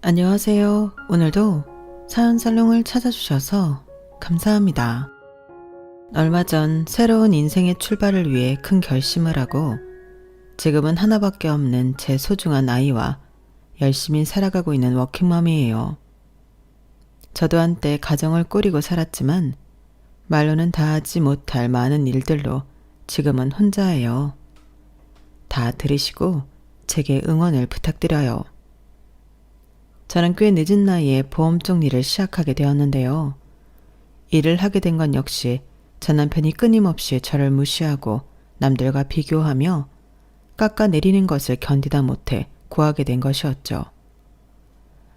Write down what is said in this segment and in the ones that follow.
안녕하세요. 오늘도 사연 살롱을 찾아주셔서 감사합니다. 얼마 전 새로운 인생의 출발을 위해 큰 결심을 하고 지금은 하나밖에 없는 제 소중한 아이와 열심히 살아가고 있는 워킹맘이에요. 저도 한때 가정을 꾸리고 살았지만 말로는 다 하지 못할 많은 일들로 지금은 혼자예요. 다 들으시고 제게 응원을 부탁드려요. 저는 꽤 늦은 나이에 보험 쪽 일을 시작하게 되었는데요. 일을 하게 된 건 역시 전 남편이 끊임없이 저를 무시하고 남들과 비교하며 깎아내리는 것을 견디다 못해 구하게 된 것이었죠.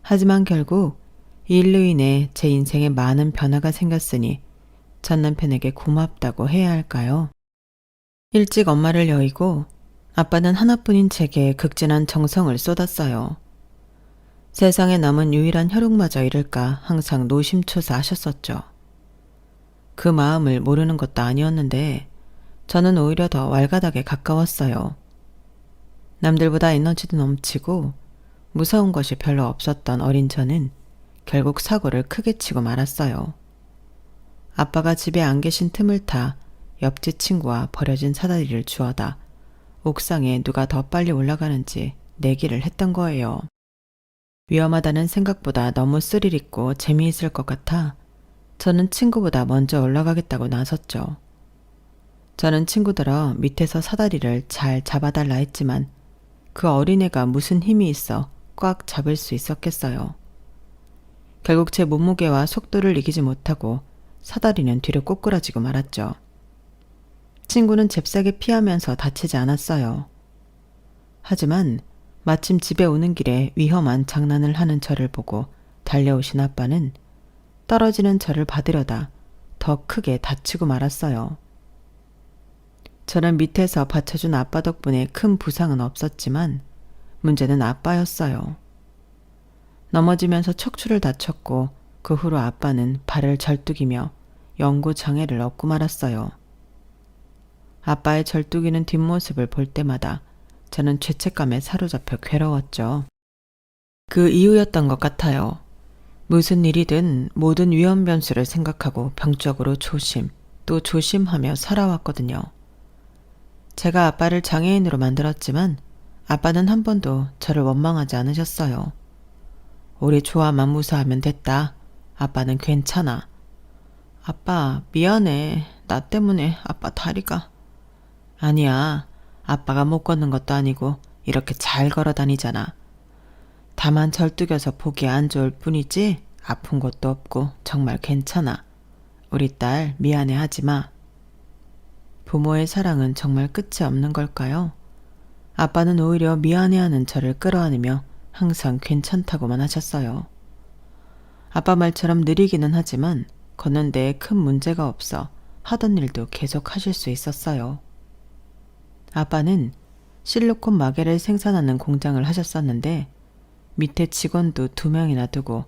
하지만 결국 이 일로 인해 제 인생에 많은 변화가 생겼으니 전 남편에게 고맙다고 해야 할까요? 일찍 엄마를 여의고 아빠는 하나뿐인 제게 극진한 정성을 쏟았어요. 세상에 남은 유일한 혈육마저 잃을까 항상 노심초사하셨었죠. 그 마음을 모르는 것도 아니었는데 저는 오히려 더 왈가닥에 가까웠어요. 남들보다 에너지도 넘치고 무서운 것이 별로 없었던 어린 저는 결국 사고를 크게 치고 말았어요. 아빠가 집에 안 계신 틈을 타 옆집 친구와 버려진 사다리를 주워다 옥상에 누가 더 빨리 올라가는지 내기를 했던 거예요. 위험하다는 생각보다 너무 스릴 있고 재미있을 것 같아 저는 친구보다 먼저 올라가겠다고 나섰죠. 저는 친구들어 밑에서 사다리를 잘 잡아달라 했지만 그 어린애가 무슨 힘이 있어 꽉 잡을 수 있었겠어요. 결국 제 몸무게와 속도를 이기지 못하고 사다리는 뒤로 꼬꾸라지고 말았죠. 친구는 잽싸게 피하면서 다치지 않았어요. 하지만 마침 집에 오는 길에 위험한 장난을 하는 저를 보고 달려오신 아빠는 떨어지는 저를 받으려다 더 크게 다치고 말았어요. 저는 밑에서 받쳐준 아빠 덕분에 큰 부상은 없었지만 문제는 아빠였어요. 넘어지면서 척추를 다쳤고 그 후로 아빠는 발을 절뚝이며 영구 장애를 얻고 말았어요. 아빠의 절뚝이는 뒷모습을 볼 때마다 저는 죄책감에 사로잡혀 괴로웠죠. 그 이유였던 것 같아요. 무슨 일이든 모든 위험 변수를 생각하고 병적으로 조심, 또 조심하며 살아왔거든요. 제가 아빠를 장애인으로 만들었지만 아빠는 한 번도 저를 원망하지 않으셨어요. 우리 조화만 무사하면 됐다. 아빠는 괜찮아. 아빠 미안해. 나 때문에 아빠 다리가. 아니야. 아빠가 못 걷는 것도 아니고 이렇게 잘 걸어 다니잖아. 다만 절뚝여서 보기 안 좋을 뿐이지 아픈 것도 없고 정말 괜찮아. 우리 딸 미안해 하지 마. 부모의 사랑은 정말 끝이 없는 걸까요? 아빠는 오히려 미안해하는 저를 끌어안으며 항상 괜찮다고만 하셨어요. 아빠 말처럼 느리기는 하지만 걷는 데에 큰 문제가 없어 하던 일도 계속 하실 수 있었어요. 아빠는 실리콘 마개를 생산하는 공장을 하셨었는데 밑에 직원도 2명이나 두고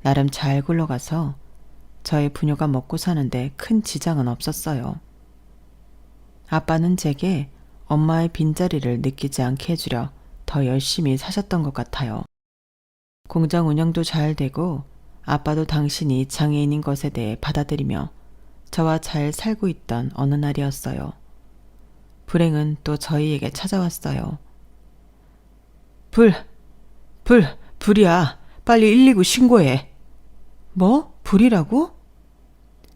나름 잘 굴러가서 저의 부녀가 먹고 사는데 큰 지장은 없었어요. 아빠는 제게 엄마의 빈자리를 느끼지 않게 해주려 더 열심히 사셨던 것 같아요. 공장 운영도 잘 되고 아빠도 당신이 장애인인 것에 대해 받아들이며 저와 잘 살고 있던 어느 날이었어요. 불행은 또 저희에게 찾아왔어요. 불이야. 빨리 119 신고해. 뭐? 불이라고?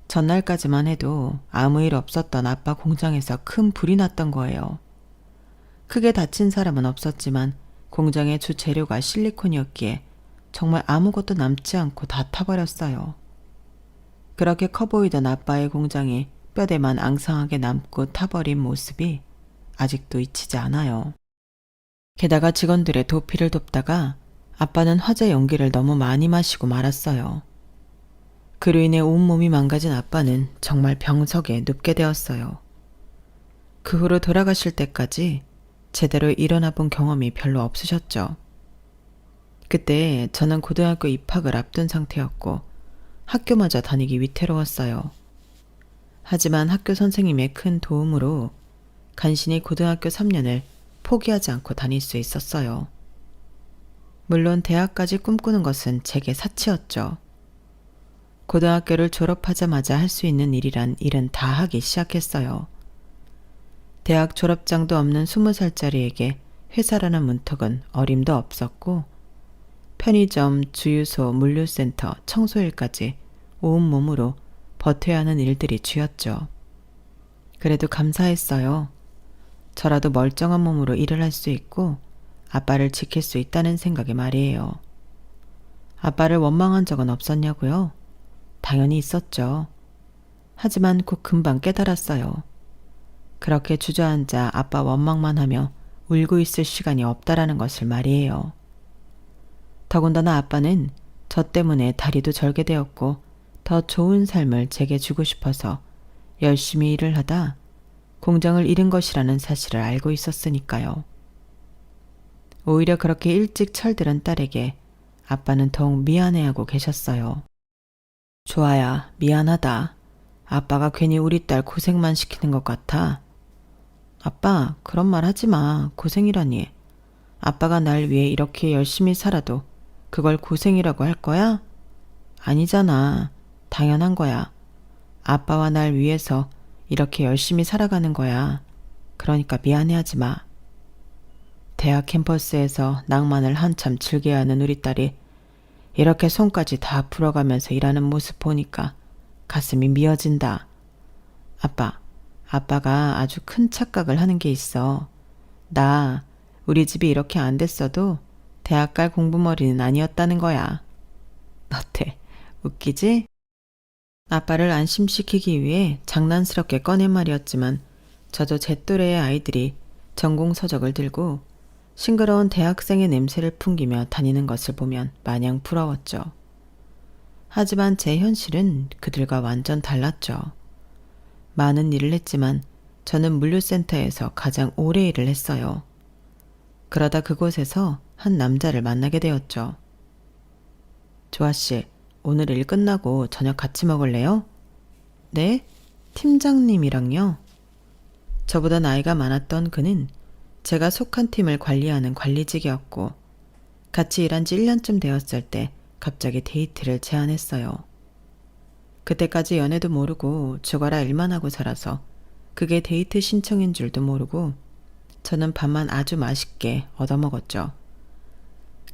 전날까지만 해도 아무 일 없었던 아빠 공장에서 큰 불이 났던 거예요. 크게 다친 사람은 없었지만 공장의 주 재료가 실리콘이었기에 정말 아무것도 남지 않고 다 타버렸어요. 그렇게 커 보이던 아빠의 공장이 뼈대만 앙상하게 남고 타버린 모습이 아직도 잊히지 않아요. 게다가 직원들의 도피를 돕다가 아빠는 화재 연기를 너무 많이 마시고 말았어요. 그로 인해 온몸이 망가진 아빠는 정말 병석에 눕게 되었어요. 그 후로 돌아가실 때까지 제대로 일어나 본 경험이 별로 없으셨죠. 그때 저는 고등학교 입학을 앞둔 상태였고 학교마저 다니기 위태로웠어요. 하지만 학교 선생님의 큰 도움으로 간신히 고등학교 3년을 포기하지 않고 다닐 수 있었어요. 물론 대학까지 꿈꾸는 것은 제게 사치였죠. 고등학교를 졸업하자마자 할 수 있는 일이란 일은 다 하기 시작했어요. 대학 졸업장도 없는 20살짜리에게 회사라는 문턱은 어림도 없었고 편의점, 주유소, 물류센터, 청소일까지 온몸으로 버텨야 하는 일들이 쥐였죠. 그래도 감사했어요. 저라도 멀쩡한 몸으로 일을 할 수 있고 아빠를 지킬 수 있다는 생각에 말이에요. 아빠를 원망한 적은 없었냐고요? 당연히 있었죠. 하지만 곧 금방 깨달았어요. 그렇게 주저앉아 아빠 원망만 하며 울고 있을 시간이 없다라는 것을 말이에요. 더군다나 아빠는 저 때문에 다리도 절게 되었고 더 좋은 삶을 제게 주고 싶어서 열심히 일을 하다 공정을 잃은 것이라는 사실을 알고 있었으니까요. 오히려 그렇게 일찍 철들은 딸에게 아빠는 더욱 미안해하고 계셨어요. 좋아야, 미안하다. 아빠가 괜히 우리 딸 고생만 시키는 것 같아. 아빠, 그런 말 하지 마. 고생이라니. 아빠가 날 위해 이렇게 열심히 살아도 그걸 고생이라고 할 거야? 아니잖아. 당연한 거야. 아빠와 날 위해서 이렇게 열심히 살아가는 거야. 그러니까 미안해하지 마. 대학 캠퍼스에서 낭만을 한참 즐겨야 하는 우리 딸이 이렇게 손까지 다 풀어가면서 일하는 모습 보니까 가슴이 미어진다. 아빠가 아주 큰 착각을 하는 게 있어. 나 우리 집이 이렇게 안 됐어도 대학 갈 공부머리는 아니었다는 거야. 어때? 웃기지? 아빠를 안심시키기 위해 장난스럽게 꺼낸 말이었지만 저도 제 또래의 아이들이 전공 서적을 들고 싱그러운 대학생의 냄새를 풍기며 다니는 것을 보면 마냥 부러웠죠. 하지만 제 현실은 그들과 완전 달랐죠. 많은 일을 했지만 저는 물류센터에서 가장 오래 일을 했어요. 그러다 그곳에서 한 남자를 만나게 되었죠. 조아씨, 오늘 일 끝나고 저녁 같이 먹을래요? 네? 팀장님이랑요? 저보다 나이가 많았던 그는 제가 속한 팀을 관리하는 관리직이었고 같이 일한 지 1년쯤 되었을 때 갑자기 데이트를 제안했어요. 그때까지 연애도 모르고 죽어라 일만 하고 살아서 그게 데이트 신청인 줄도 모르고 저는 밥만 아주 맛있게 얻어먹었죠.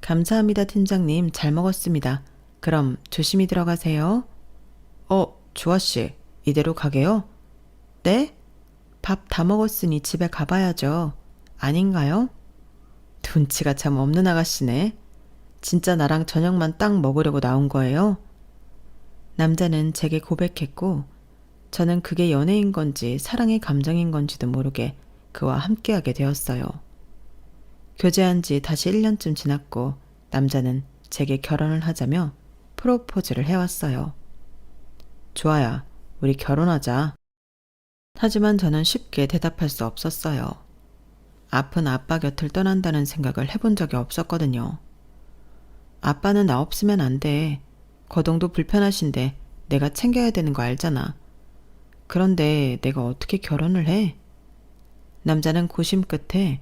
감사합니다, 팀장님. 잘 먹었습니다. 그럼 조심히 들어가세요. 조아씨, 이대로 가게요? 네? 밥 다 먹었으니 집에 가봐야죠. 아닌가요? 눈치가 참 없는 아가씨네. 진짜 나랑 저녁만 딱 먹으려고 나온 거예요? 남자는 제게 고백했고 저는 그게 연애인 건지 사랑의 감정인 건지도 모르게 그와 함께하게 되었어요. 교제한 지 다시 1년쯤 지났고 남자는 제게 결혼을 하자며 프로포즈를 해왔어요. 좋아야, 우리 결혼하자. 하지만 저는 쉽게 대답할 수 없었어요. 아픈 아빠 곁을 떠난다는 생각을 해본 적이 없었거든요. 아빠는 나 없으면 안 돼. 거동도 불편하신데 내가 챙겨야 되는 거 알잖아. 그런데 내가 어떻게 결혼을 해? 남자는 고심 끝에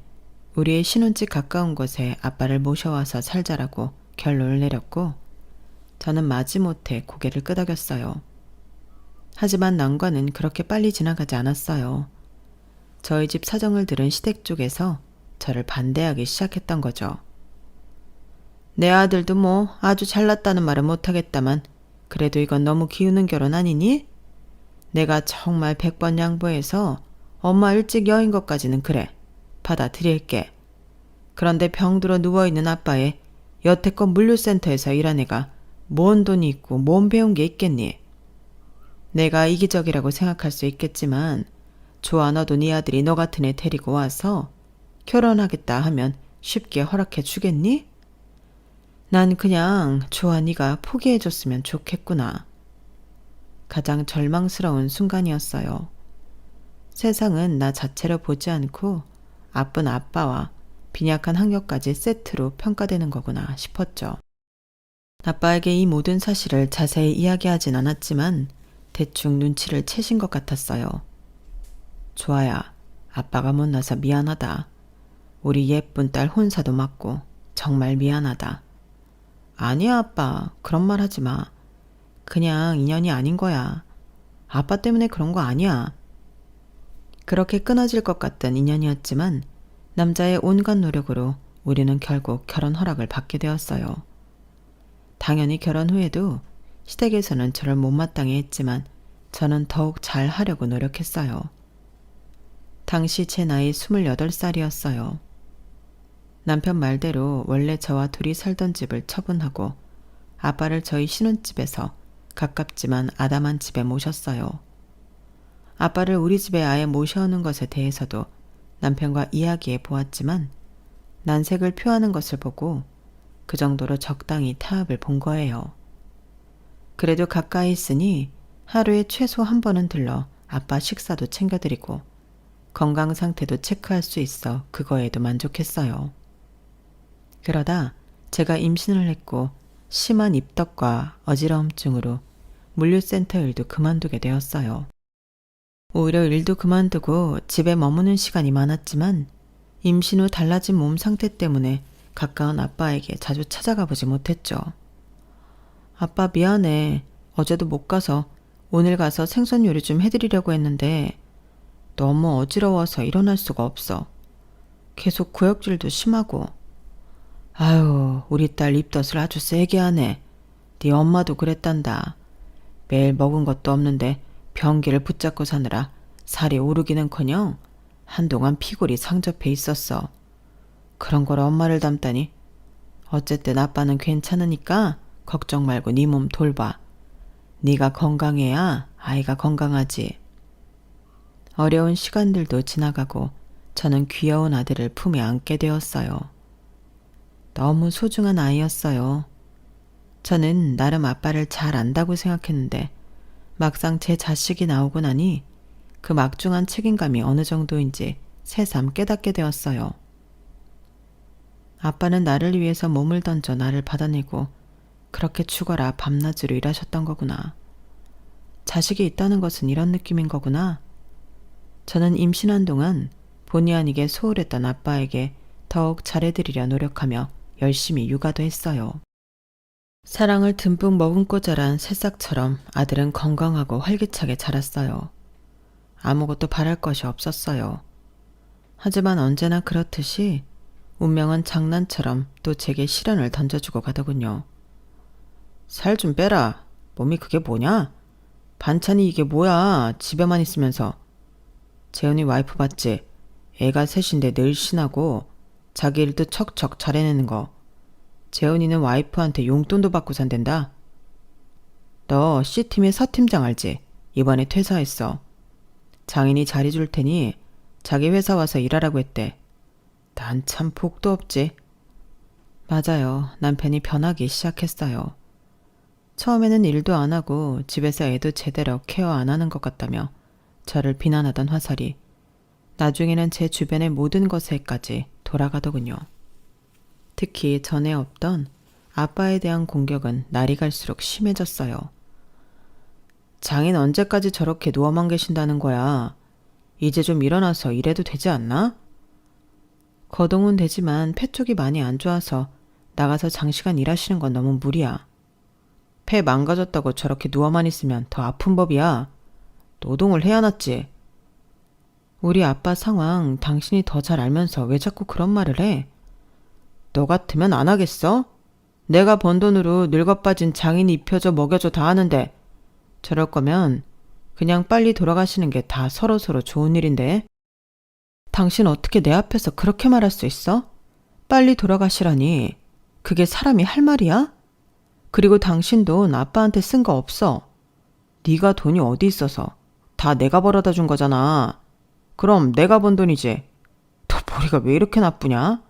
우리의 신혼집 가까운 곳에 아빠를 모셔와서 살자라고 결론을 내렸고 저는 마지못해 고개를 끄덕였어요. 하지만 난관은 그렇게 빨리 지나가지 않았어요. 저희 집 사정을 들은 시댁 쪽에서 저를 반대하기 시작했던 거죠. 내 아들도 뭐 아주 잘났다는 말은 못하겠다만 그래도 이건 너무 기우는 결혼 아니니? 내가 정말 100번 양보해서 엄마 일찍 여인 것까지는 그래. 받아들일게. 그런데 병들어 누워있는 아빠의 여태껏 물류센터에서 일한 애가 뭔 돈이 있고 뭔 배운 게 있겠니? 내가 이기적이라고 생각할 수 있겠지만 좋아, 너도 네 아들이 너 같은 애 데리고 와서 결혼하겠다 하면 쉽게 허락해 주겠니? 난 그냥 좋아, 네가 포기해줬으면 좋겠구나. 가장 절망스러운 순간이었어요. 세상은 나 자체로 보지 않고 아픈 아빠와 빈약한 학력까지 세트로 평가되는 거구나 싶었죠. 아빠에게 이 모든 사실을 자세히 이야기하진 않았지만 대충 눈치를 채신 것 같았어요. 좋아야, 아빠가 못나서 미안하다. 우리 예쁜 딸 혼사도 맞고 정말 미안하다. 아니야, 아빠. 그런 말 하지 마. 그냥 인연이 아닌 거야. 아빠 때문에 그런 거 아니야. 그렇게 끊어질 것 같던 인연이었지만 남자의 온갖 노력으로 우리는 결국 결혼 허락을 받게 되었어요. 당연히 결혼 후에도 시댁에서는 저를 못마땅해 했지만 저는 더욱 잘 하려고 노력했어요. 당시 제 나이 28살이었어요. 남편 말대로 원래 저와 둘이 살던 집을 처분하고 아빠를 저희 신혼집에서 가깝지만 아담한 집에 모셨어요. 아빠를 우리 집에 아예 모셔오는 것에 대해서도 남편과 이야기해 보았지만 난색을 표하는 것을 보고 그 정도로 적당히 타협을 본 거예요. 그래도 가까이 있으니 하루에 최소 한 번은 들러 아빠 식사도 챙겨드리고 건강 상태도 체크할 수 있어 그거에도 만족했어요. 그러다 제가 임신을 했고 심한 입덧과 어지러움증으로 물류센터 일도 그만두게 되었어요. 오히려 일도 그만두고 집에 머무는 시간이 많았지만 임신 후 달라진 몸 상태 때문에 가까운 아빠에게 자주 찾아가 보지 못했죠. 아빠 미안해. 어제도 못 가서 오늘 가서 생선 요리 좀 해드리려고 했는데 너무 어지러워서 일어날 수가 없어. 계속 구역질도 심하고. 아유, 우리 딸 입덧을 아주 세게 하네. 네 엄마도 그랬단다. 매일 먹은 것도 없는데 변기를 붙잡고 사느라 살이 오르기는커녕 한동안 피골이 상접해 있었어. 그런 걸 엄마를 닮다니. 어쨌든 아빠는 괜찮으니까 걱정 말고 네 몸 돌봐. 네가 건강해야 아이가 건강하지. 어려운 시간들도 지나가고 저는 귀여운 아들을 품에 안게 되었어요. 너무 소중한 아이였어요. 저는 나름 아빠를 잘 안다고 생각했는데 막상 제 자식이 나오고 나니 그 막중한 책임감이 어느 정도인지 새삼 깨닫게 되었어요. 아빠는 나를 위해서 몸을 던져 나를 받아내고 그렇게 죽어라 밤낮으로 일하셨던 거구나. 자식이 있다는 것은 이런 느낌인 거구나. 저는 임신한 동안 본의 아니게 소홀했던 아빠에게 더욱 잘해드리려 노력하며 열심히 육아도 했어요. 사랑을 듬뿍 머금고 자란 새싹처럼 아들은 건강하고 활기차게 자랐어요. 아무것도 바랄 것이 없었어요. 하지만 언제나 그렇듯이 운명은 장난처럼 또 제게 시련을 던져주고 가더군요. 살 좀 빼라. 몸이 그게 뭐냐? 반찬이 이게 뭐야? 집에만 있으면서. 재훈이 와이프 봤지? 애가 셋인데 늘 신하고 자기 일도 척척 잘해내는 거. 재훈이는 와이프한테 용돈도 받고 산댄다. 너 C팀의 서팀장 알지? 이번에 퇴사했어. 장인이 자리 줄 테니 자기 회사 와서 일하라고 했대. 난 참 복도 없지. 맞아요. 남편이 변하기 시작했어요. 처음에는 일도 안 하고 집에서 애도 제대로 케어 안 하는 것 같다며 저를 비난하던 화살이 나중에는 제 주변의 모든 것에까지 돌아가더군요. 특히 전에 없던 아빠에 대한 공격은 날이 갈수록 심해졌어요. 장인 언제까지 저렇게 누워만 계신다는 거야. 이제 좀 일어나서 일해도 되지 않나? 거동은 되지만 폐 쪽이 많이 안 좋아서 나가서 장시간 일하시는 건 너무 무리야. 폐 망가졌다고 저렇게 누워만 있으면 더 아픈 법이야. 노동을 해야 낫지. 우리 아빠 상황 당신이 더 잘 알면서 왜 자꾸 그런 말을 해? 너 같으면 안 하겠어? 내가 번 돈으로 늙어빠진 장인이 입혀줘 먹여줘 다 하는데 저럴 거면 그냥 빨리 돌아가시는 게 다 서로서로 좋은 일인데. 당신 어떻게 내 앞에서 그렇게 말할 수 있어? 빨리 돌아가시라니. 그게 사람이 할 말이야? 그리고 당신 돈 아빠한테 쓴 거 없어. 네가 돈이 어디 있어서. 다 내가 벌어다 준 거잖아. 그럼 내가 번 돈이지. 너 머리가 왜 이렇게 나쁘냐?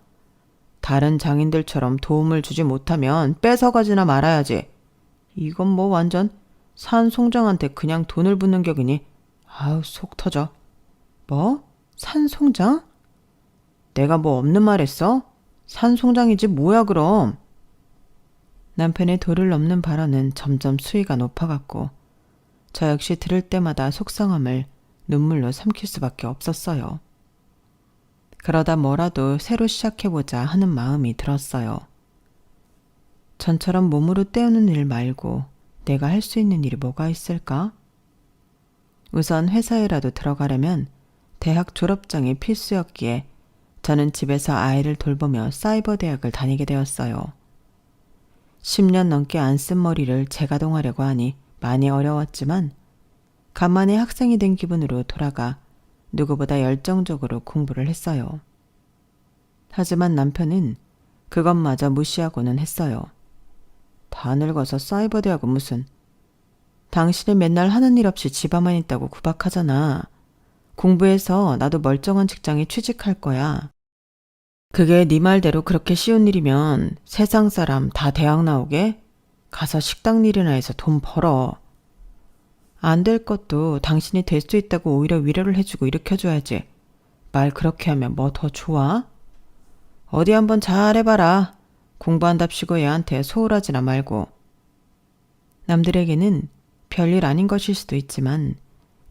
다른 장인들처럼 도움을 주지 못하면 뺏어가지나 말아야지. 이건 뭐 완전 산 송장한테 그냥 돈을 붓는 격이니. 아우 속 터져. 뭐? 산 송장? 내가 뭐 없는 말 했어? 산 송장이지 뭐야 그럼. 남편의 도를 넘는 발언은 점점 수위가 높아갔고 저 역시 들을 때마다 속상함을 눈물로 삼킬 수밖에 없었어요. 그러다 뭐라도 새로 시작해보자 하는 마음이 들었어요. 전처럼 몸으로 때우는 일 말고 내가 할 수 있는 일이 뭐가 있을까? 우선 회사에라도 들어가려면 대학 졸업장이 필수였기에 저는 집에서 아이를 돌보며 사이버 대학을 다니게 되었어요. 10년 넘게 안 쓴 머리를 재가동하려고 하니 많이 어려웠지만 간만에 학생이 된 기분으로 돌아가 누구보다 열정적으로 공부를 했어요. 하지만 남편은 그것마저 무시하고는 했어요. 다 늙어서 사이버 대학은 무슨. 당신은 맨날 하는 일 없이 집안만 있다고 구박하잖아. 공부해서 나도 멀쩡한 직장에 취직할 거야. 그게 네 말대로 그렇게 쉬운 일이면 세상 사람 다 대학 나오게? 가서 식당 일이나 해서 돈 벌어. 안 될 것도 당신이 될 수 있다고 오히려 위로를 해주고 일으켜줘야지. 말 그렇게 하면 뭐 더 좋아? 어디 한번 잘 해봐라. 공부한답시고 얘한테 소홀하지나 말고. 남들에게는 별일 아닌 것일 수도 있지만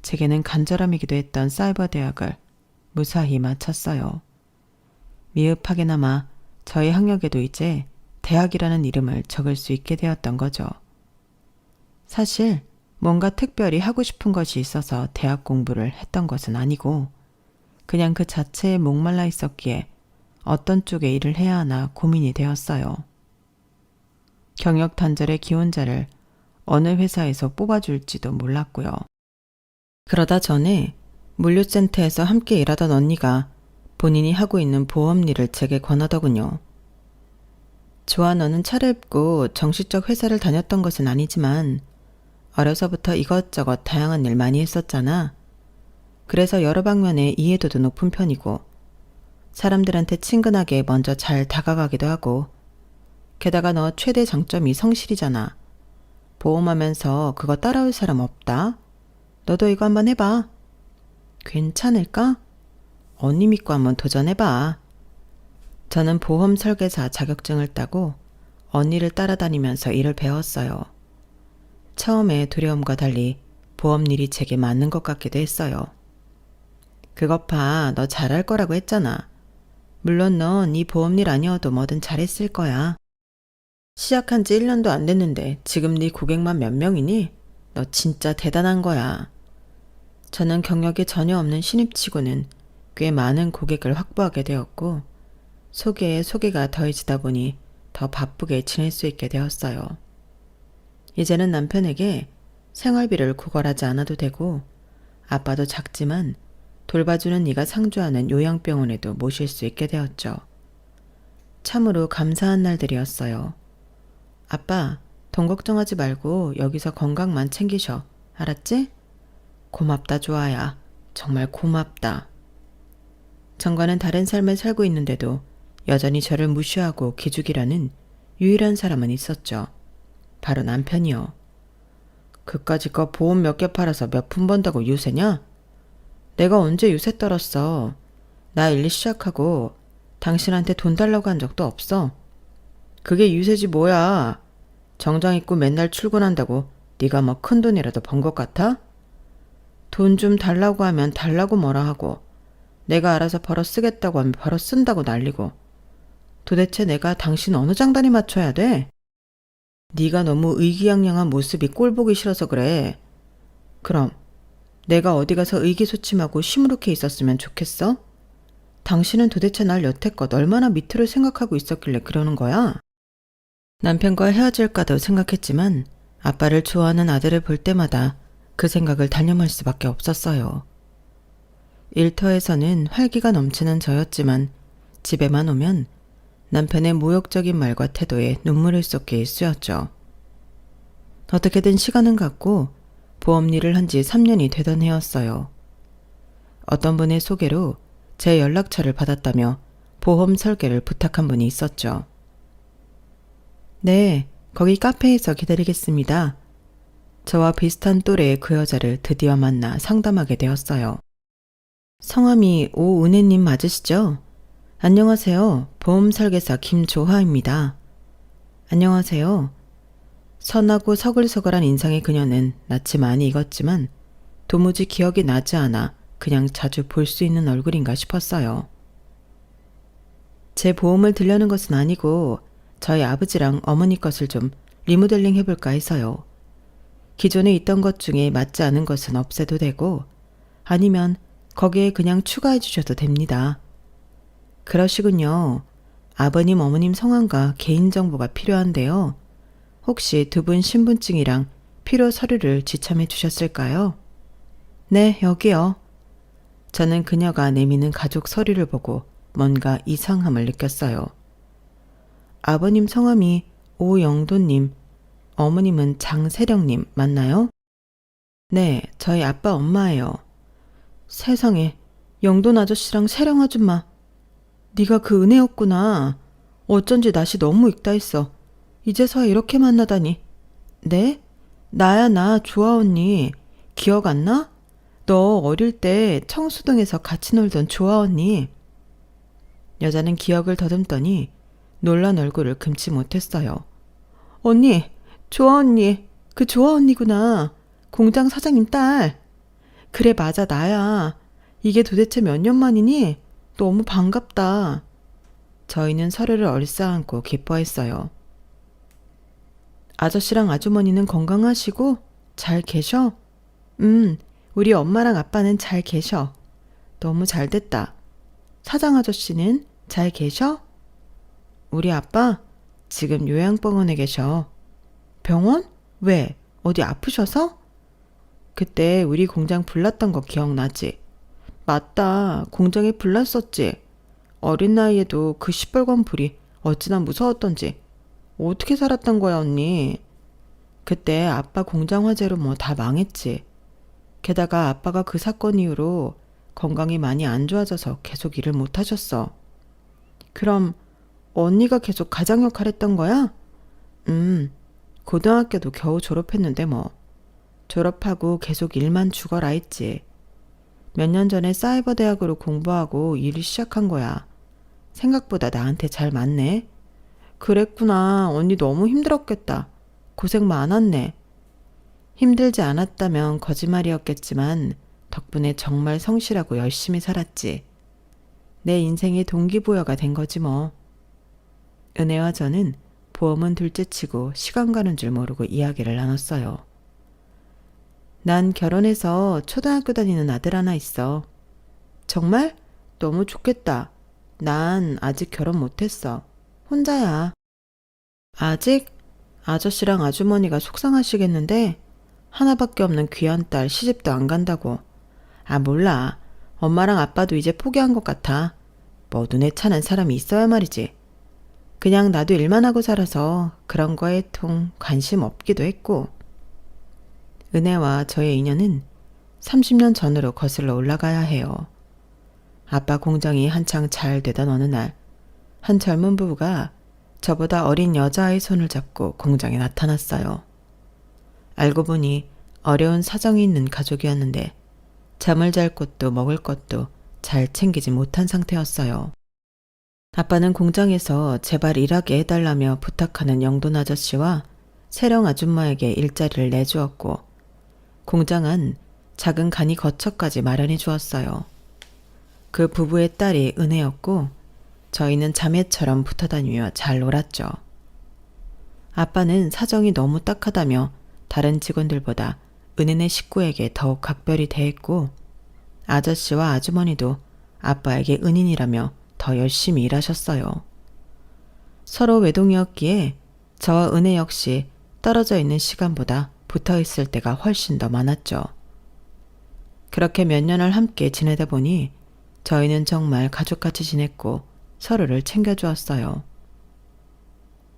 제게는 간절함이기도 했던 사이버 대학을 무사히 마쳤어요. 미흡하게나마 저희 학력에도 이제 대학이라는 이름을 적을 수 있게 되었던 거죠. 사실 뭔가 특별히 하고 싶은 것이 있어서 대학 공부를 했던 것은 아니고 그냥 그 자체에 목말라 있었기에 어떤 쪽에 일을 해야 하나 고민이 되었어요. 경력 단절의 기혼자를 어느 회사에서 뽑아줄지도 몰랐고요. 그러다 전에 물류센터에서 함께 일하던 언니가 본인이 하고 있는 보험 일을 제게 권하더군요. 좋아, 너는 차려입고 정식적 회사를 다녔던 것은 아니지만 어려서부터 이것저것 다양한 일 많이 했었잖아. 그래서 여러 방면에 이해도도 높은 편이고 사람들한테 친근하게 먼저 잘 다가가기도 하고 게다가 너 최대 장점이 성실이잖아. 보험하면서 그거 따라올 사람 없다. 너도 이거 한번 해봐. 괜찮을까? 언니 믿고 한번 도전해봐. 저는 보험 설계사 자격증을 따고 언니를 따라다니면서 일을 배웠어요. 처음에 두려움과 달리 보험 일이 제게 맞는 것 같기도 했어요. 그것 봐, 너 잘할 거라고 했잖아. 물론 넌 이 보험 일 아니어도 뭐든 잘했을 거야. 시작한 지 1년도 안 됐는데 지금 네 고객만 몇 명이니? 너 진짜 대단한 거야. 저는 경력이 전혀 없는 신입치고는 꽤 많은 고객을 확보하게 되었고 소개에 소개가 더해지다 보니 더 바쁘게 지낼 수 있게 되었어요. 이제는 남편에게 생활비를 구걸하지 않아도 되고 아빠도 작지만 돌봐주는 이가 상주하는 요양병원에도 모실 수 있게 되었죠. 참으로 감사한 날들이었어요. 아빠, 돈 걱정하지 말고 여기서 건강만 챙기셔. 알았지? 고맙다, 좋아야. 정말 고맙다. 정과는 다른 삶을 살고 있는데도 여전히 저를 무시하고 기죽이라는 유일한 사람은 있었죠. 바로 남편이요. 그까짓 거 보험 몇 개 팔아서 몇 푼 번다고 유세냐? 내가 언제 유세 떨었어. 나 일 시작하고 당신한테 돈 달라고 한 적도 없어. 그게 유세지 뭐야. 정장 입고 맨날 출근한다고 네가 뭐 큰돈이라도 번 것 같아? 돈 좀 달라고 하면 달라고 뭐라 하고 내가 알아서 벌어 쓰겠다고 하면 벌어 쓴다고 난리고 도대체 내가 당신 어느 장단에 맞춰야 돼? 네가 너무 의기양양한 모습이 꼴보기 싫어서 그래. 그럼 내가 어디 가서 의기소침하고 시무룩해 있었으면 좋겠어? 당신은 도대체 날 여태껏 얼마나 밑으로 생각하고 있었길래 그러는 거야? 남편과 헤어질까도 생각했지만 아빠를 좋아하는 아들을 볼 때마다 그 생각을 단념할 수밖에 없었어요. 일터에서는 활기가 넘치는 저였지만 집에만 오면 남편의 모욕적인 말과 태도에 눈물을 쏟게 일쑤였죠. 어떻게든 시간은 갔고 보험 일을 한 지 3년이 되던 해였어요. 어떤 분의 소개로 제 연락처를 받았다며 보험 설계를 부탁한 분이 있었죠. 네, 거기 카페에서 기다리겠습니다. 저와 비슷한 또래의 그 여자를 드디어 만나 상담하게 되었어요. 성함이 오은혜님 맞으시죠? 안녕하세요. 보험 설계사 김조하입니다. 안녕하세요. 선하고 서글서글한 인상의 그녀는 낯이 많이 익었지만 도무지 기억이 나지 않아 그냥 자주 볼 수 있는 얼굴인가 싶었어요. 제 보험을 들려는 것은 아니고 저희 아버지랑 어머니 것을 좀 리모델링 해볼까 해서요. 기존에 있던 것 중에 맞지 않은 것은 없애도 되고 아니면 거기에 그냥 추가해 주셔도 됩니다. 그러시군요. 아버님, 어머님 성함과 개인정보가 필요한데요. 혹시 두 분 신분증이랑 필요 서류를 지참해 주셨을까요? 네, 여기요. 저는 그녀가 내미는 가족 서류를 보고 뭔가 이상함을 느꼈어요. 아버님 성함이 오영도님, 어머님은 장세령님 맞나요? 네, 저희 아빠 엄마예요. 세상에, 영돈 아저씨랑 세령 아줌마. 네가 그 은혜였구나. 어쩐지 낯이 너무 익다 했어. 이제서야 이렇게 만나다니. 네? 나야 나 조아 언니. 기억 안 나? 너 어릴 때 청수동에서 같이 놀던 조아 언니. 여자는 기억을 더듬더니 놀란 얼굴을 금치 못했어요. 언니, 조아 언니. 그 조아 언니구나. 공장 사장님 딸. 그래 맞아 나야. 이게 도대체 몇 년 만이니? 너무 반갑다. 저희는 서로를 얼싸안고 기뻐했어요. 아저씨랑 아주머니는 건강하시고 잘 계셔? 우리 엄마랑 아빠는 잘 계셔. 너무 잘 됐다. 사장 아저씨는 잘 계셔? 우리 아빠 지금 요양병원에 계셔. 병원? 왜? 어디 아프셔서? 그때 우리 공장 불났던 거 기억나지? 맞다. 공장에 불났었지. 어린 나이에도 그 시뻘건 불이 어찌나 무서웠던지. 어떻게 살았던 거야 언니? 그때 아빠 공장 화재로 뭐 다 망했지. 게다가 아빠가 그 사건 이후로 건강이 많이 안 좋아져서 계속 일을 못 하셨어. 그럼 언니가 계속 가장 역할 했던 거야? 고등학교도 겨우 졸업했는데 뭐. 졸업하고 계속 일만 죽어라 했지. 몇 년 전에 사이버 대학으로 공부하고 일을 시작한 거야. 생각보다 나한테 잘 맞네. 그랬구나. 언니 너무 힘들었겠다. 고생 많았네. 힘들지 않았다면 거짓말이었겠지만 덕분에 정말 성실하고 열심히 살았지. 내 인생의 동기부여가 된 거지 뭐. 은혜와 저는 보험은 둘째치고 시간 가는 줄 모르고 이야기를 나눴어요. 난 결혼해서 초등학교 다니는 아들 하나 있어. 정말? 너무 좋겠다. 난 아직 결혼 못했어. 혼자야. 아직? 아저씨랑 아주머니가 속상하시겠는데 하나밖에 없는 귀한 딸 시집도 안 간다고. 아 몰라. 엄마랑 아빠도 이제 포기한 것 같아. 뭐 눈에 차는 사람이 있어야 말이지. 그냥 나도 일만 하고 살아서 그런 거에 통 관심 없기도 했고. 은혜와 저의 인연은 30년 전으로 거슬러 올라가야 해요. 아빠 공장이 한창 잘 되던 어느 날, 한 젊은 부부가 저보다 어린 여자아이 손을 잡고 공장에 나타났어요. 알고 보니 어려운 사정이 있는 가족이었는데 잠을 잘 곳도 먹을 것도 잘 챙기지 못한 상태였어요. 아빠는 공장에서 제발 일하게 해달라며 부탁하는 영돈 아저씨와 세령 아줌마에게 일자리를 내주었고 공장은 작은 간이 거처까지 마련해 주었어요. 그 부부의 딸이 은혜였고 저희는 자매처럼 붙어 다니며 잘 놀았죠. 아빠는 사정이 너무 딱하다며 다른 직원들보다 은혜네 식구에게 더욱 각별히 대했고 아저씨와 아주머니도 아빠에게 은인이라며 더 열심히 일하셨어요. 서로 외동이었기에 저와 은혜 역시 떨어져 있는 시간보다 붙어 있을 때가 훨씬 더 많았죠. 그렇게 몇 년을 함께 지내다 보니 저희는 정말 가족같이 지냈고 서로를 챙겨주었어요.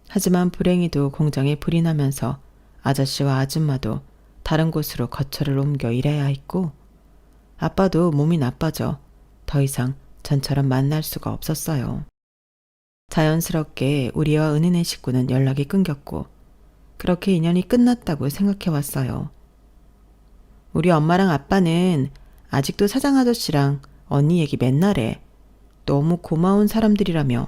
하지만 불행히도 공장에 불이 나면서 아저씨와 아줌마도 다른 곳으로 거처를 옮겨 일해야 했고 아빠도 몸이 나빠져 더 이상 전처럼 만날 수가 없었어요. 자연스럽게 우리와 은혜네 식구는 연락이 끊겼고 그렇게 인연이 끝났다고 생각해왔어요. 우리 엄마랑 아빠는 아직도 사장 아저씨랑 언니 얘기 맨날 해. 너무 고마운 사람들이라며.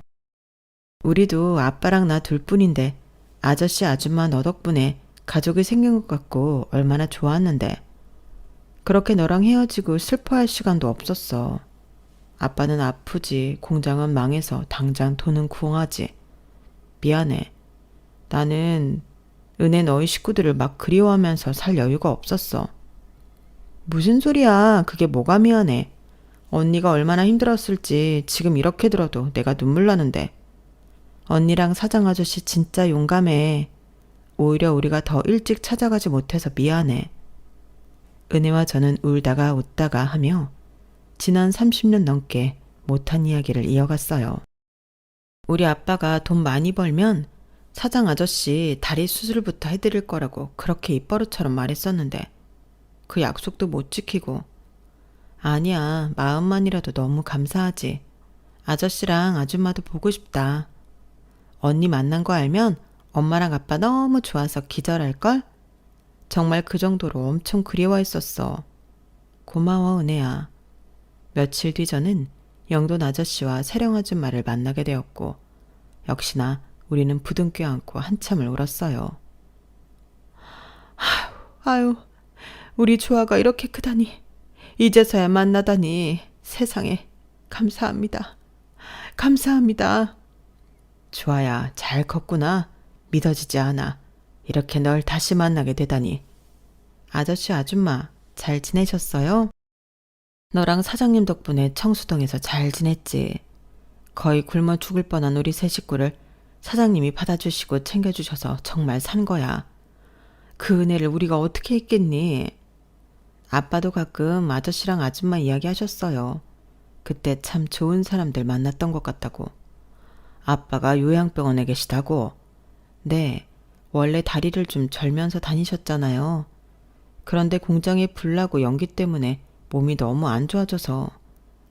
우리도 아빠랑 나 둘뿐인데 아저씨 아줌마 너 덕분에 가족이 생긴 것 같고 얼마나 좋았는데. 그렇게 너랑 헤어지고 슬퍼할 시간도 없었어. 아빠는 아프지, 공장은 망해서 당장 돈은 구하지. 미안해. 나는 은혜 너희 식구들을 막 그리워하면서 살 여유가 없었어. 무슨 소리야. 그게 뭐가 미안해. 언니가 얼마나 힘들었을지 지금 이렇게 들어도 내가 눈물 나는데. 언니랑 사장 아저씨 진짜 용감해. 오히려 우리가 더 일찍 찾아가지 못해서 미안해. 은혜와 저는 울다가 웃다가 하며 지난 30년 넘게 못한 이야기를 이어갔어요. 우리 아빠가 돈 많이 벌면 사장 아저씨 다리 수술부터 해드릴 거라고 그렇게 입버릇처럼 말했었는데 그 약속도 못 지키고. 아니야, 마음만이라도 너무 감사하지. 아저씨랑 아줌마도 보고 싶다. 언니 만난 거 알면 엄마랑 아빠 너무 좋아서 기절할걸? 정말 그 정도로 엄청 그리워했었어. 고마워, 은혜야. 며칠 뒤 저는 영돈 아저씨와 세령 아줌마를 만나게 되었고 역시나 우리는 부둥켜 안고 한참을 울었어요. 아유, 우리 조아가 이렇게 크다니. 이제서야 만나다니. 세상에. 감사합니다. 감사합니다. 조아야, 잘 컸구나. 믿어지지 않아. 이렇게 널 다시 만나게 되다니. 아저씨, 아줌마, 잘 지내셨어요? 너랑 사장님 덕분에 청수동에서 잘 지냈지. 거의 굶어 죽을 뻔한 우리 세 식구를 사장님이 받아주시고 챙겨주셔서 정말 산 거야. 그 은혜를 우리가 어떻게 했겠니? 아빠도 가끔 아저씨랑 아줌마 이야기하셨어요. 그때 참 좋은 사람들 만났던 것 같다고. 아빠가 요양병원에 계시다고. 네, 원래 다리를 좀 절면서 다니셨잖아요. 그런데 공장에 불나고 연기 때문에 몸이 너무 안 좋아져서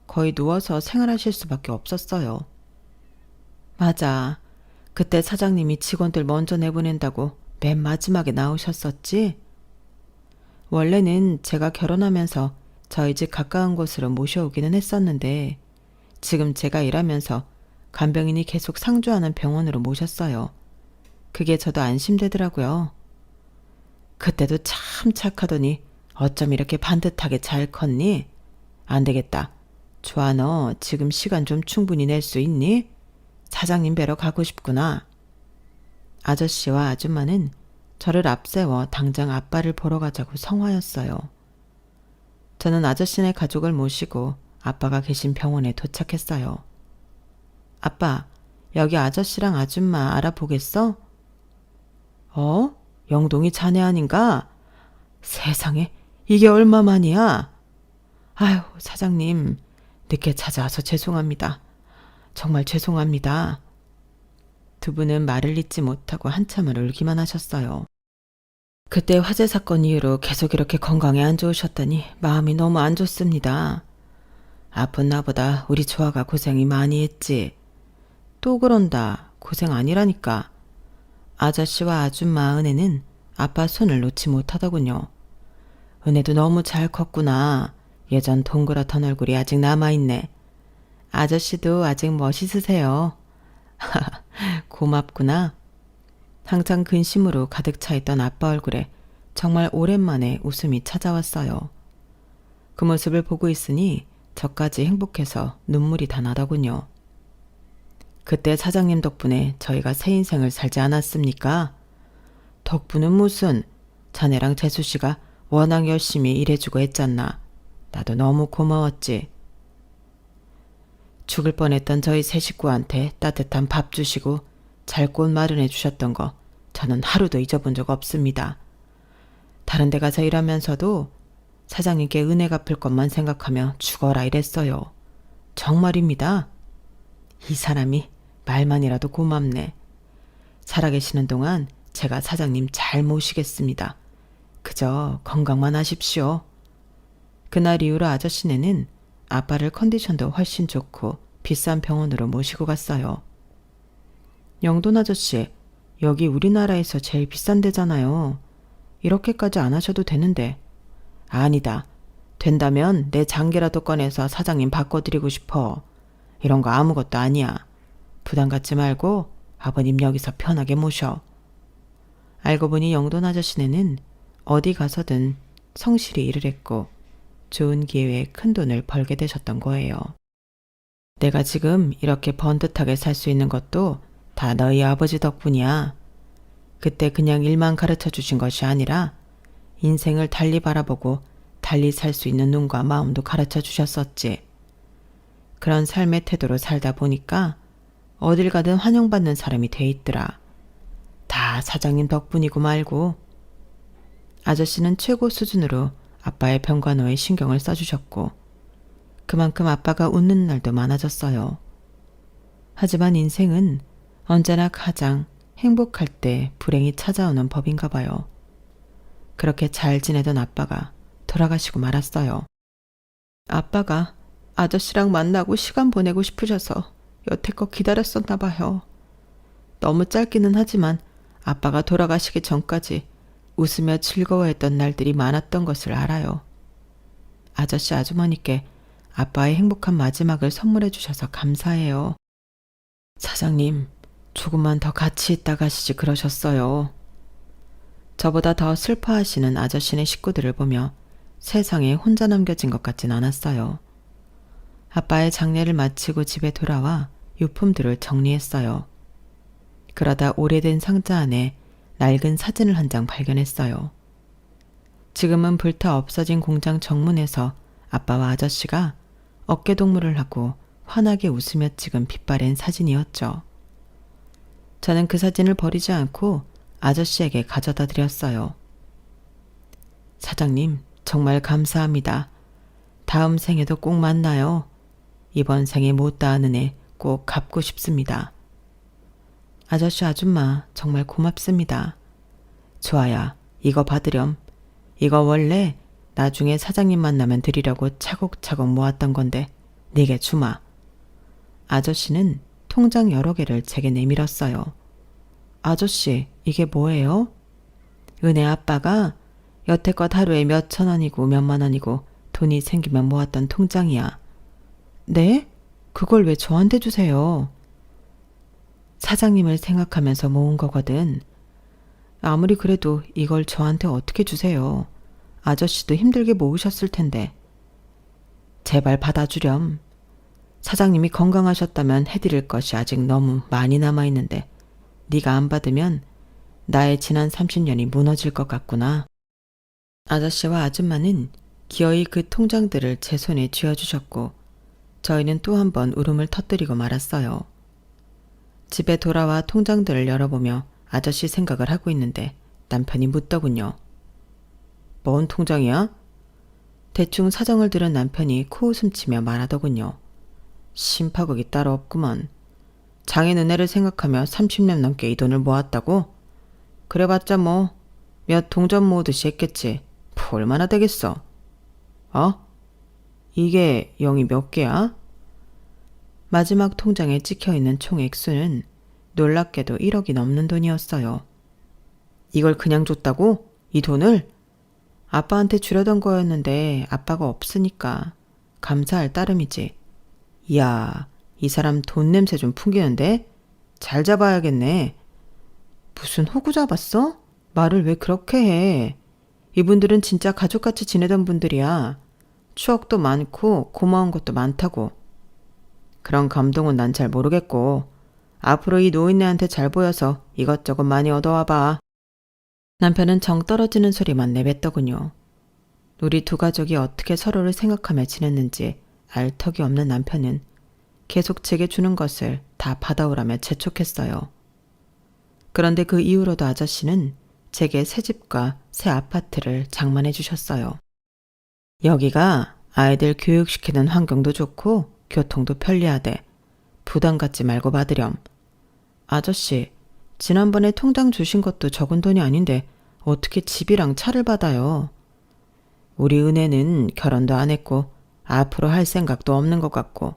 거의 누워서 생활하실 수밖에 없었어요. 맞아. 그때 사장님이 직원들 먼저 내보낸다고 맨 마지막에 나오셨었지? 원래는 제가 결혼하면서 저희 집 가까운 곳으로 모셔오기는 했었는데 지금 제가 일하면서 간병인이 계속 상주하는 병원으로 모셨어요. 그게 저도 안심되더라고요. 그때도 참 착하더니 어쩜 이렇게 반듯하게 잘 컸니? 안 되겠다. 좋아, 너 지금 시간 좀 충분히 낼 수 있니? 사장님 뵈러 가고 싶구나. 아저씨와 아줌마는 저를 앞세워 당장 아빠를 보러 가자고 성화였어요. 저는 아저씨네 가족을 모시고 아빠가 계신 병원에 도착했어요. 아빠, 여기 아저씨랑 아줌마 알아보겠어? 영동이 자네 아닌가? 세상에, 이게 얼마만이야? 아유, 사장님, 늦게 찾아와서 죄송합니다. 정말 죄송합니다. 두 분은 말을 잇지 못하고 한참을 울기만 하셨어요. 그때 화재 사건 이후로 계속 이렇게 건강에 안 좋으셨다니 마음이 너무 안 좋습니다. 아픈 나보다 우리 조아가 고생이 많이 했지. 또 그런다. 고생 아니라니까. 아저씨와 아줌마 은혜는 아빠 손을 놓지 못하더군요. 은혜도 너무 잘 컸구나. 예전 동그랗던 얼굴이 아직 남아있네. 아저씨도 아직 멋있으세요. 고맙구나. 항상 근심으로 가득 차 있던 아빠 얼굴에 정말 오랜만에 웃음이 찾아왔어요. 그 모습을 보고 있으니 저까지 행복해서 눈물이 다 나더군요. 그때 사장님 덕분에 저희가 새 인생을 살지 않았습니까? 덕분은 무슨, 자네랑 재수씨가 워낙 열심히 일해주고 했잖나. 나도 너무 고마웠지. 죽을 뻔했던 저희 세 식구한테 따뜻한 밥 주시고 잘 곳 마련해 주셨던 거 저는 하루도 잊어본 적 없습니다. 다른 데 가서 일하면서도 사장님께 은혜 갚을 것만 생각하며 죽어라 이랬어요. 정말입니다. 이 사람이 말만이라도 고맙네. 살아계시는 동안 제가 사장님 잘 모시겠습니다. 그저 건강만 하십시오. 그날 이후로 아저씨네는 아빠를 컨디션도 훨씬 좋고 비싼 병원으로 모시고 갔어요. 영돈 아저씨, 여기 우리나라에서 제일 비싼 데잖아요. 이렇게까지 안 하셔도 되는데. 아니다. 된다면 내 장계라도 꺼내서 사장님 바꿔드리고 싶어. 이런 거 아무것도 아니야. 부담 갖지 말고 아버님 여기서 편하게 모셔. 알고 보니 영돈 아저씨네는 어디 가서든 성실히 일을 했고 좋은 기회에 큰 돈을 벌게 되셨던 거예요. 내가 지금 이렇게 번듯하게 살 수 있는 것도 다 너희 아버지 덕분이야. 그때 그냥 일만 가르쳐 주신 것이 아니라 인생을 달리 바라보고 달리 살 수 있는 눈과 마음도 가르쳐 주셨었지. 그런 삶의 태도로 살다 보니까 어딜 가든 환영받는 사람이 돼 있더라. 다 사장님 덕분이고 말고. 아저씨는 최고 수준으로 아빠의 병간호에 신경을 써주셨고 그만큼 아빠가 웃는 날도 많아졌어요. 하지만 인생은 언제나 가장 행복할 때 불행이 찾아오는 법인가 봐요. 그렇게 잘 지내던 아빠가 돌아가시고 말았어요. 아빠가 아저씨랑 만나고 시간 보내고 싶으셔서 여태껏 기다렸었나 봐요. 너무 짧기는 하지만 아빠가 돌아가시기 전까지 웃으며 즐거워했던 날들이 많았던 것을 알아요. 아저씨 아주머니께 아빠의 행복한 마지막을 선물해 주셔서 감사해요. 사장님, 조금만 더 같이 있다 가시지 그러셨어요. 저보다 더 슬퍼하시는 아저씨네 식구들을 보며 세상에 혼자 남겨진 것 같진 않았어요. 아빠의 장례를 마치고 집에 돌아와 유품들을 정리했어요. 그러다 오래된 상자 안에 낡은 사진을 한 장 발견했어요. 지금은 불타 없어진 공장 정문에서 아빠와 아저씨가 어깨동무를 하고 환하게 웃으며 찍은 빛바랜 사진이었죠. 저는 그 사진을 버리지 않고 아저씨에게 가져다 드렸어요. 사장님, 정말 감사합니다. 다음 생에도 꼭 만나요. 이번 생에 못 다하는 애 꼭 갚고 싶습니다. 아저씨 아줌마 정말 고맙습니다. 좋아야, 이거 받으렴. 이거 원래 나중에 사장님 만나면 드리려고 차곡차곡 모았던 건데 네게 주마. 아저씨는 통장 여러 개를 제게 내밀었어요. 아저씨, 이게 뭐예요? 은혜 아빠가 여태껏 하루에 몇천 원이고 몇만 원이고 돈이 생기면 모았던 통장이야. 네? 그걸 왜 저한테 주세요? 사장님을 생각하면서 모은 거거든. 아무리 그래도 이걸 저한테 어떻게 주세요? 아저씨도 힘들게 모으셨을 텐데. 제발 받아주렴. 사장님이 건강하셨다면 해드릴 것이 아직 너무 많이 남아있는데 네가 안 받으면 나의 지난 30년이 무너질 것 같구나. 아저씨와 아줌마는 기어이 그 통장들을 제 손에 쥐어주셨고 저희는 또 한 번 울음을 터뜨리고 말았어요. 집에 돌아와 통장들을 열어보며 아저씨 생각을 하고 있는데 남편이 묻더군요. 뭔 통장이야? 대충 사정을 들은 남편이 코웃음치며 말하더군요. 심파극이 따로 없구먼. 장인 은혜를 생각하며 30년 넘게 이 돈을 모았다고? 그래봤자 뭐 몇 동전 모으듯이 했겠지. 얼마나 되겠어? 이게 0이 몇 개야? 마지막 통장에 찍혀있는 총 액수는 놀랍게도 1억이 넘는 돈이었어요. 이걸 그냥 줬다고? 이 돈을? 아빠한테 주려던 거였는데 아빠가 없으니까 감사할 따름이지. 이야, 이 사람 돈 냄새 좀 풍기는데? 잘 잡아야겠네. 무슨 호구 잡았어? 말을 왜 그렇게 해? 이분들은 진짜 가족같이 지내던 분들이야. 추억도 많고 고마운 것도 많다고. 그런 감동은 난 잘 모르겠고 앞으로 이 노인네한테 잘 보여서 이것저것 많이 얻어와봐. 남편은 정 떨어지는 소리만 내뱉더군요. 우리 두 가족이 어떻게 서로를 생각하며 지냈는지 알 턱이 없는 남편은 계속 제게 주는 것을 다 받아오라며 재촉했어요. 그런데 그 이후로도 아저씨는 제게 새 집과 새 아파트를 장만해 주셨어요. 여기가 아이들 교육시키는 환경도 좋고 교통도 편리하대. 부담 갖지 말고 받으렴. 아저씨, 지난번에 통장 주신 것도 적은 돈이 아닌데 어떻게 집이랑 차를 받아요? 우리 은혜는 결혼도 안 했고 앞으로 할 생각도 없는 것 같고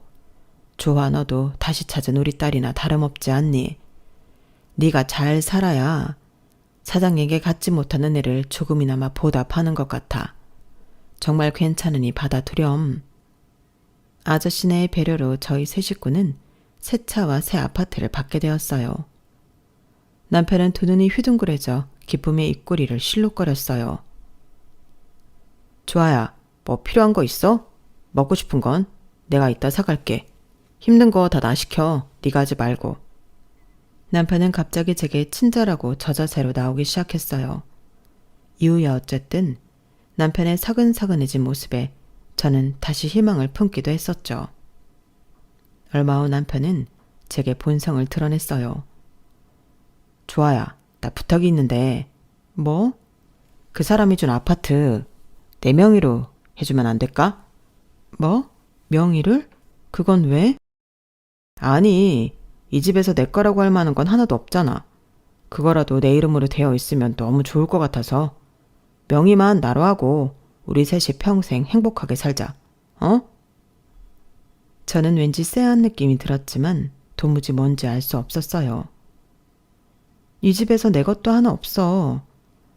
좋아, 너도 다시 찾은 우리 딸이나 다름없지 않니? 네가 잘 살아야 사장에게 갖지 못한 은혜를 조금이나마 보답하는 것 같아. 정말 괜찮으니 받아두렴. 아저씨네의 배려로 저희 세 식구는 새 차와 새 아파트를 받게 되었어요. 남편은 두 눈이 휘둥그레져 기쁨의 입꼬리를 실룩거렸어요. 좋아야, 뭐 필요한 거 있어? 먹고 싶은 건 내가 이따 사갈게. 힘든 거 다 나 시켜. 네가 하지 말고. 남편은 갑자기 제게 친절하고 저자세로 나오기 시작했어요. 이후야 어쨌든 남편의 서근서근해진 모습에 저는 다시 희망을 품기도 했었죠. 얼마 후 남편은 제게 본성을 드러냈어요. 좋아야, 나 부탁이 있는데. 뭐? 그 사람이 준 아파트 내 명의로 해주면 안 될까? 뭐? 명의를? 그건 왜? 아니, 이 집에서 내 거라고 할 만한 건 하나도 없잖아. 그거라도 내 이름으로 되어 있으면 너무 좋을 것 같아서. 명의만 나로 하고 우리 셋이 평생 행복하게 살자. 어? 저는 왠지 쎄한 느낌이 들었지만 도무지 뭔지 알 수 없었어요. 이 집에서 내 것도 하나 없어.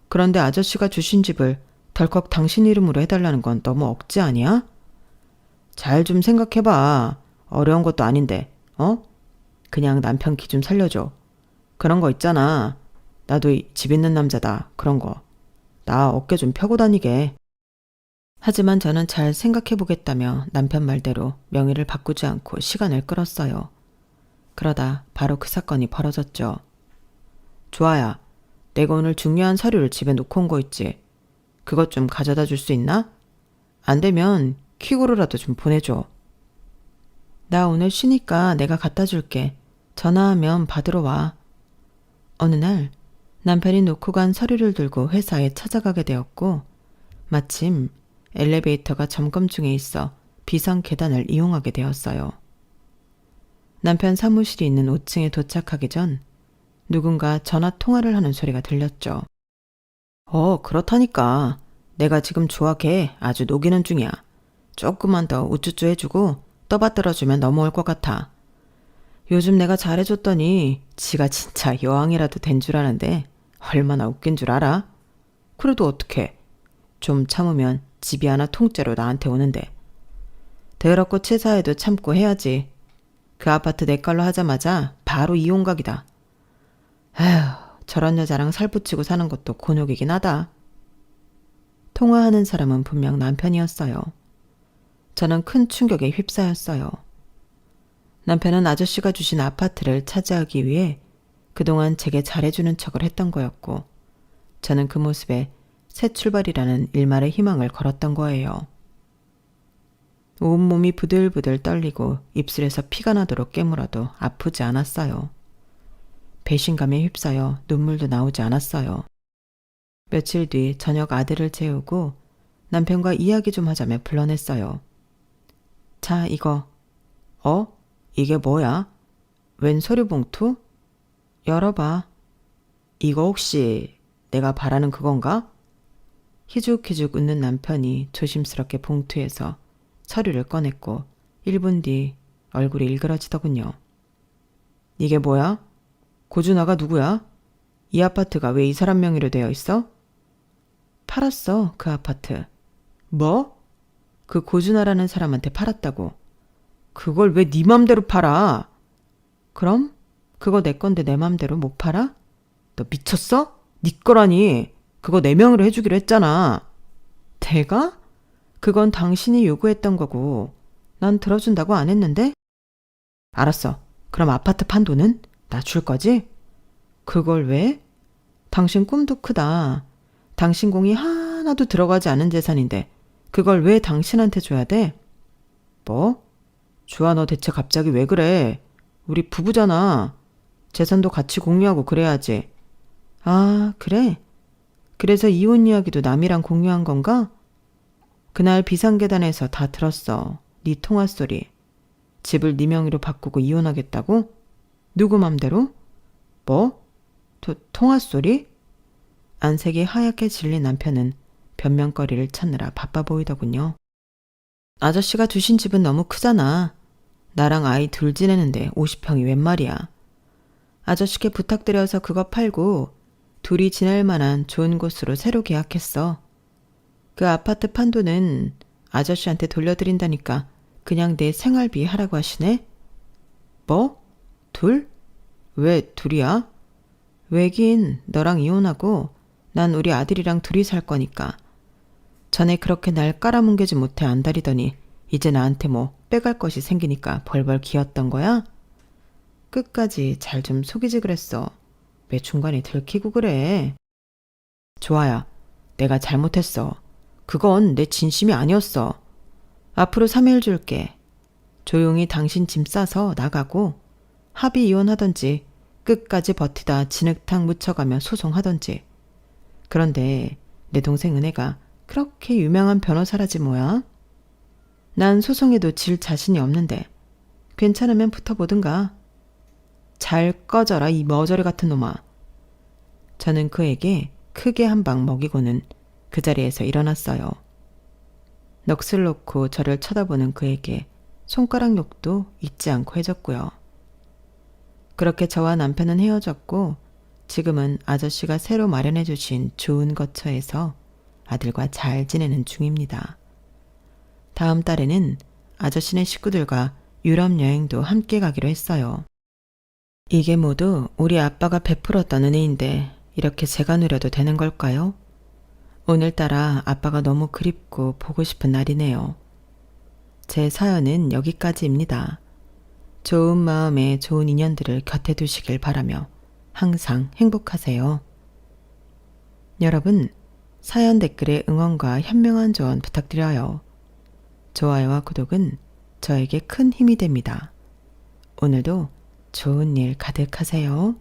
그런데 아저씨가 주신 집을 덜컥 당신 이름으로 해달라는 건 너무 억지 아니야? 잘 좀 생각해봐. 어려운 것도 아닌데, 어? 그냥 남편 기 좀 살려줘. 그런 거 있잖아. 나도 집 있는 남자다. 그런 거. 나 어깨 좀 펴고 다니게. 하지만 저는 잘 생각해보겠다며 남편 말대로 명의를 바꾸지 않고 시간을 끌었어요. 그러다 바로 그 사건이 벌어졌죠. 좋아야, 내가 오늘 중요한 서류를 집에 놓고 온 거 있지. 그것 좀 가져다 줄 수 있나? 안 되면 퀵으로라도 좀 보내줘. 나 오늘 쉬니까 내가 갖다 줄게. 전화하면 받으러 와. 어느 날 남편이 놓고 간 서류를 들고 회사에 찾아가게 되었고 마침 엘리베이터가 점검 중에 있어 비상 계단을 이용하게 되었어요. 남편 사무실이 있는 5층에 도착하기 전 누군가 전화 통화를 하는 소리가 들렸죠. 그렇다니까. 내가 지금 조합해 아주 녹이는 중이야. 조금만 더 우쭈쭈 해주고 떠받들어주면 넘어올 것 같아. 요즘 내가 잘해줬더니 지가 진짜 여왕이라도 된 줄 아는데 얼마나 웃긴 줄 알아? 그래도 어떡해. 좀 참으면 집이 하나 통째로 나한테 오는데. 더럽고 치사해도 참고 해야지. 그 아파트 내 걸로 하자마자 바로 이혼각이다. 아휴, 저런 여자랑 살붙이고 사는 것도 곤욕이긴 하다. 통화하는 사람은 분명 남편이었어요. 저는 큰 충격에 휩싸였어요. 남편은 아저씨가 주신 아파트를 차지하기 위해 그동안 제게 잘해주는 척을 했던 거였고 저는 그 모습에 새 출발이라는 일말의 희망을 걸었던 거예요. 온몸이 부들부들 떨리고 입술에서 피가 나도록 깨물어도 아프지 않았어요. 배신감에 휩싸여 눈물도 나오지 않았어요. 며칠 뒤 저녁 아들을 재우고 남편과 이야기 좀 하자며 불러냈어요. 자, 이거. 이게 뭐야? 웬 서류 봉투? 열어봐. 이거 혹시 내가 바라는 그건가? 희죽희죽 웃는 남편이 조심스럽게 봉투에서 서류를 꺼냈고 1분 뒤 얼굴이 일그러지더군요. 이게 뭐야? 고준아가 누구야? 이 아파트가 왜 이 사람 명의로 되어 있어? 팔았어, 그 아파트. 뭐? 그 고준아라는 사람한테 팔았다고. 그걸 왜 네 맘대로 팔아? 그럼? 그거 내 건데 내 맘대로 못 팔아? 너 미쳤어? 네 거라니. 그거 내 명의로 해주기로 했잖아. 내가? 그건 당신이 요구했던 거고 난 들어준다고 안 했는데? 알았어. 그럼 아파트 판 돈은? 나 줄 거지? 그걸 왜? 당신 꿈도 크다. 당신 공이 하나도 들어가지 않은 재산인데 그걸 왜 당신한테 줘야 돼? 뭐? 주아, 너 대체 갑자기 왜 그래? 우리 부부잖아. 재산도 같이 공유하고 그래야지. 아, 그래? 그래서 이혼 이야기도 남이랑 공유한 건가? 그날 비상계단에서 다 들었어. 네 통화 소리. 집을 네 명의로 바꾸고 이혼하겠다고? 누구 맘대로? 뭐? 통화 소리? 안색이 하얗게 질린 남편은 변명거리를 찾느라 바빠 보이더군요. 아저씨가 주신 집은 너무 크잖아. 나랑 아이 둘 지내는데 50평이 웬 말이야. 아저씨께 부탁드려서 그거 팔고 둘이 지낼 만한 좋은 곳으로 새로 계약했어. 그 아파트 판 돈은 아저씨한테 돌려드린다니까 그냥 내 생활비 하라고 하시네. 뭐? 둘? 왜 둘이야? 왜긴 너랑 이혼하고 난 우리 아들이랑 둘이 살 거니까. 전에 그렇게 날 깔아뭉개지 못해 안달이더니 이제 나한테 뭐 빼갈 것이 생기니까 벌벌 기었던 거야? 끝까지 잘 좀 속이지 그랬어. 왜 중간에 들키고 그래? 좋아야, 내가 잘못했어. 그건 내 진심이 아니었어. 앞으로 3일 줄게. 조용히 당신 짐 싸서 나가고 합의 이혼하던지 끝까지 버티다 진흙탕 묻혀가며 소송하던지. 그런데 내 동생 은혜가 그렇게 유명한 변호사라지 뭐야? 난 소송에도 질 자신이 없는데 괜찮으면 붙어보든가. 잘 꺼져라 이 머저리 같은 놈아. 저는 그에게 크게 한 방 먹이고는 그 자리에서 일어났어요. 넋을 놓고 저를 쳐다보는 그에게 손가락 욕도 잊지 않고 해줬고요. 그렇게 저와 남편은 헤어졌고 지금은 아저씨가 새로 마련해 주신 좋은 거처에서 아들과 잘 지내는 중입니다. 다음 달에는 아저씨네 식구들과 유럽 여행도 함께 가기로 했어요. 이게 모두 우리 아빠가 베풀었던 은혜인데 이렇게 제가 누려도 되는 걸까요? 오늘따라 아빠가 너무 그립고 보고 싶은 날이네요. 제 사연은 여기까지입니다. 좋은 마음에 좋은 인연들을 곁에 두시길 바라며 항상 행복하세요. 여러분, 사연 댓글에 응원과 현명한 조언 부탁드려요. 좋아요와 구독은 저에게 큰 힘이 됩니다. 오늘도 좋은 일 가득하세요.